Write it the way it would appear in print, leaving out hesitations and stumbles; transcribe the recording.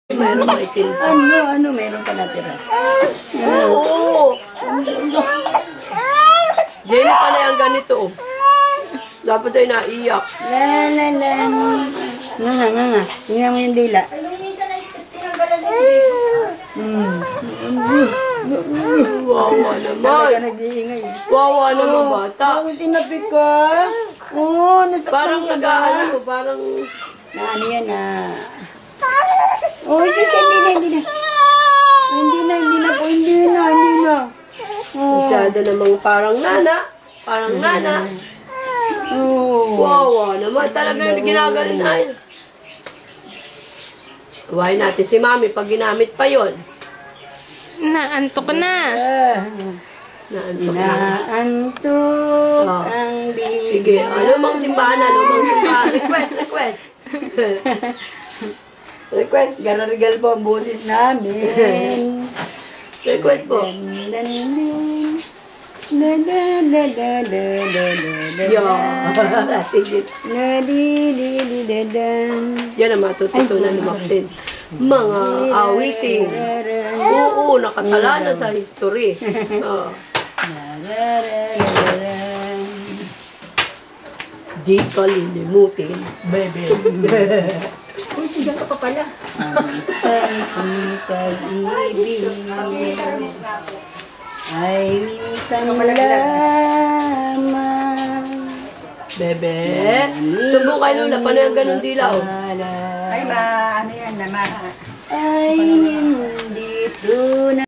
Mayroon maitim. Ano, meron pa natira. Oo. Jenny pala yung ganito. Oh. Dapat sa'yo naiyak. La. Nga. Tingnan mo yung dila. Wawa naman. Talaga nag-iingay. Wawa naman bata. Bakit tinapik ka? Oo, nasaktan Parang ka ba? nag-aano, parang... Na ano yan na. Oh, hindi na. Oh. Masyado namang parang nana. Parang nana. Oh. Wawa naman. Talaga yung ginagaling na yun. Huwain natin si Mami pag ginamit pa yon. Naantok na. Naantok na. Naantok Oh. ang bibig. Sige, lumang simbahan na, lumang simbahan. Request. Request, gararigal po ang boses namin. Request po. Yo. Sige. Yan ang matututunan ni Maxine. Mga awiting. Oo, nakatala na sa history. Oh. Di ka lilimutin, baby. Uy, tiga ka pa pala. Ang pag-ibig ay minsan lamang. Bebe, subo kay Lola, paano yung ganun dilaw? Ay ba, ano yan naman? Ay hindi tunay.